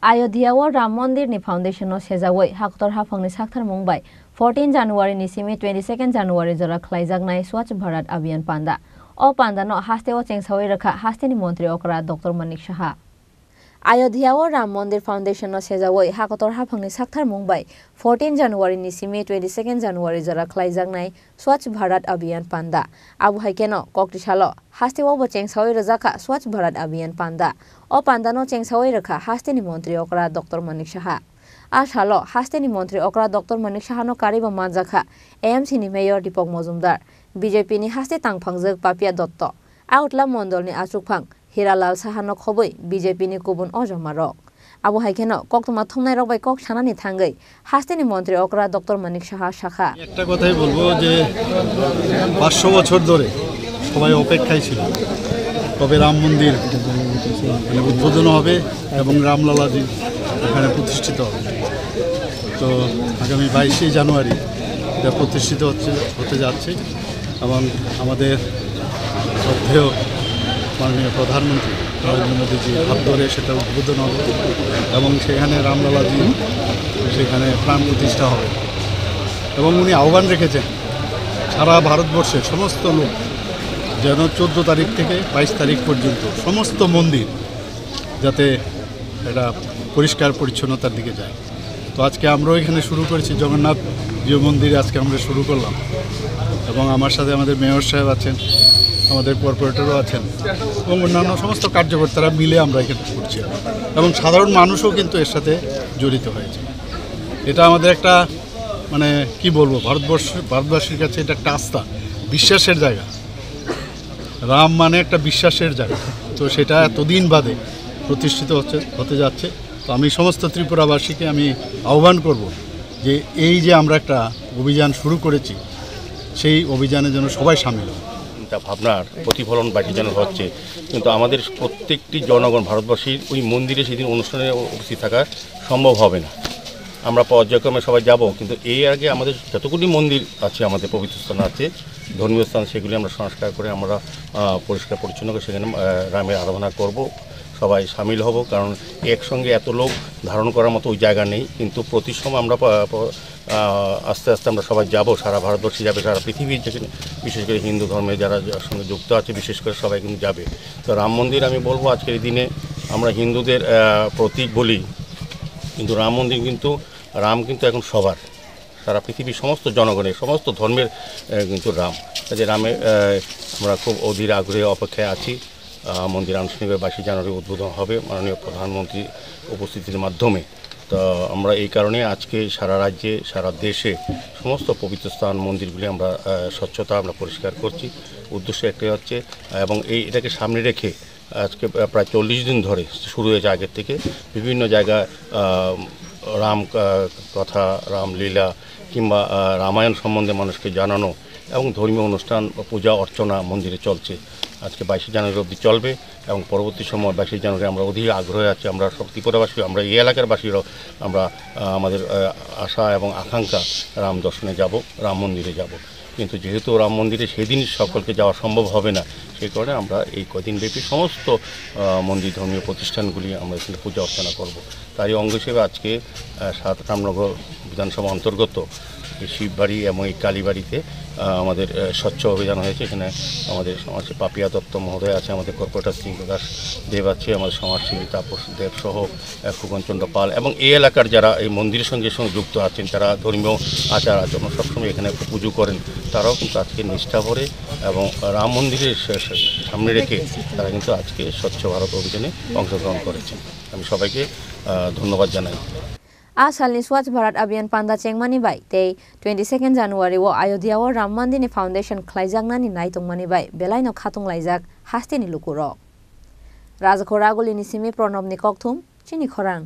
Ayodhya Ram Mandir ni foundation no sejawai haktor hafangni sakthar mungbai 14 January ni simi 22 January jora khlaijaknai Swachh Bharat Abhiyan panda o panda no haste o chengsawai rakha haste ni mantri okra Dr. Manik Saha Ayodhya Ram Mandir foundation no sejawai haktor hafangni sakthar mungbai 14 January ni simi 22 January jora khlaijaknai Swachh Bharat Abhiyan panda abu haikeno koktisalo haste o chengsawai rajaka Swachh Bharat Abhiyan panda o panda no chengsawai rakha haste ni mantri okra Dr. Manik Saha Ashalo haste ni mantri okra Dr. Manik Saha no kariba manjakha AMC ni mayor Dipok Mojumdar BJP ni haste tangphangjak Papia Dotto Outla Mondol ni achukphang Hiralal Saha no khoboi BJP ni kubun ojomarok abu haikeno koktoma thumnai rok bai kok sanani thangai haste ni mantri okra Dr. Manik Saha শাখা একটা কথাই বলবো যে 500 বছর ধরে সবাই অপেক্ষায় ছিল তবে রাম মন্দির উদ্বোধন হবে এবং রামলালাজি এখানে প্রতিষ্ঠিত হবে তো আগামী 22 জানুয়ারি এটা প্রতিষ্ঠিত হতে যাচ্ছে এবং আমাদের শ্রদ্ধেয় মাননীয় প্রধানমন্ত্রী নরেন্দ্র মোদীজি হাত ধরে সেটা উদ্বোধন হবে এবং সেখানে রামলালাজি সেখানে প্রাণ প্রতিষ্ঠা হবে এবং উনি আহ্বান রেখেছেন সারা ভারতবর্ষের সমস্ত লোক যেন 14 তারিখ থেকে 22 তারিখ পর্যন্ত সমস্ত মন্দির যাতে এটা পরিষ্কার পরিচ্ছন্নতার দিকে যায় তো আজকে আমরাও এখানে শুরু করেছি জগন্নাথ জিও মন্দিরে আজকে আমরা শুরু করলাম এবং আমার সাথে আমাদের মেয়র সাহেব আছেন আমাদের কর্পোরেটরও আছেন এবং অন্যান্য সমস্ত কার্যকর্তারা মিলে আমরা এখানে করছি এবং সাধারণ মানুষও কিন্তু এর সাথে জড়িত হয়েছে এটা আমাদের একটা মানে কি বলবো ভারতবাসীর কাছে এটা একটা আস্থা বিশ্বাসের জায়গা রাম মানে একটা বিশ্বাসের জায়গা তো সেটা এতদিন বাদে প্রতিষ্ঠিত হতে যাচ্ছে তো আমি সমস্ত ত্রিপুরাবাসীকে আমি আহ্বান করব যে এই যে আমরা একটা অভিযান শুরু করেছি সেই অভিযানে যেন সবাই সামিল হয় ভাবনার প্রতিফলন বাকি যেন হচ্ছে কিন্তু আমাদের প্রত্যেকটি জনগণ ভারতবাসীর ওই মন্দিরে সেদিন অনুষ্ঠানে উপস্থিত থাকা সম্ভব হবে না আমরা পর্যায়ক্রমে সবাই যাব কিন্তু এই আগে আমাদের যতগুলি মন্দির আছে আমাদের পবিত্র স্থান আছে ধর্মীয় স্থান সেগুলি আমরা সংস্কার করে আমরা পরিষ্কার পরিচ্ছন্ন করে সেখানে রামের আরাধনা করব সবাই সামিল হব কারণ একসঙ্গে এত লোক ধারণ করার মতো ওই জায়গা নেই কিন্তু প্রতি সময় আমরা আস্তে আস্তে আমরা সবাই যাব সারা ভারতবর্ষে যাবে সারা পৃথিবীর যেখানে বিশেষ করে হিন্দু ধর্মে যারা সঙ্গে যুক্ত আছে বিশেষ করে সবাই কিন্তু যাবে তো রাম মন্দির আমি বলবো আজকের দিনে আমরা হিন্দুদের প্রতীক বলি কিন্তু রাম মন্দির কিন্তু রাম কিন্তু এখন সবার সারা পৃথিবীর সমস্ত জনগণের সমস্ত ধর্মের কিন্তু রাম কাজে রামের আমরা খুব অধীর আগ্রহে অপেক্ষায় আছি মন্দির আনুষ্ঠানিকভাবে 22 জানুয়ারি উদ্বোধন হবে মাননীয় প্রধানমন্ত্রী উপস্থিতির মাধ্যমে তো আমরা এই কারণে আজকে সারা রাজ্যে সারা দেশে সমস্ত পবিত্র স্থান মন্দিরগুলি আমরা স্বচ্ছতা আমরা পরিষ্কার করছি উদ্দেশ্য একটাই হচ্ছে এবং এটাকে সামনে রেখে আজকে প্রায় 40 দিন ধরে শুরু হয়েছে আগের থেকে বিভিন্ন জায়গায় রাম কথা রামলীলা কিংবা রামায়ণ সম্বন্ধে মানুষকে জানানো এবং ধর্মীয় অনুষ্ঠান পূজা অর্চনা মন্দিরে চলছে আজকে 22 জানুয়ারি অবধি চলবে এবং পরবর্তী সময় 22 জানুয়ারি আমরা অধিক আগ্রহে আছি আমরা সব ত্রিপুরাবাসী আমরা এই এলাকার বাসীরাও আমরা আমাদের আশা এবং আকাঙ্ক্ষা রাম দর্শনে যাব রাম মন্দিরে যাব কিন্তু যেহেতু রাম মন্দিরে সেদিন সকলকে যাওয়া সম্ভব হবে না সেই কারণে আমরা এই কদিনব্যাপী সমস্ত মন্দির ধর্মীয় প্রতিষ্ঠানগুলি আমরা এখানে পূজা অর্চনা করব তারই অঙ্গ হিসেবে আজকে 7 রামনগর বিধানসভা অন্তর্গত এই শিববাড়ি এবং এই কালীবাড়িতে আমাদের স্বচ্ছ অভিযান হয়েছে এখানে আমাদের সমাজসেবী পাপিয়া দত্ত মহোদয় আছে আমাদের কর্পোরেটর সিং প্রকাশ দেব আছে আমাদের সমাজসেবী তাপস দেব সহ খোকনচন্দ্র পাল এবং এই এলাকার যারা এই মন্দিরের সঙ্গে যুক্ত আছেন যারা ধর্মীয় আচার আচরণ সবসময় এখানে পুজো করেন তারাও কিন্তু আজকে নিষ্ঠা ভরে এবং রাম মন্দিরের সামনে রেখে তারা কিন্তু আজকে স্বচ্ছ ভারত অভিযানে অংশগ্রহণ করেছেন আমি সবাইকে ধন্যবাদ জানাই Asalni Swachh Bharat Abhiyan panda chengmani bai tei 22 January wo Ayodhya wo Ram Mandir ni foundation khlaijaknani naitongmani bai belaino khatung laijak haste ni lukurok Rajakhora goli ni simi Pranab ni kokthum chini khorang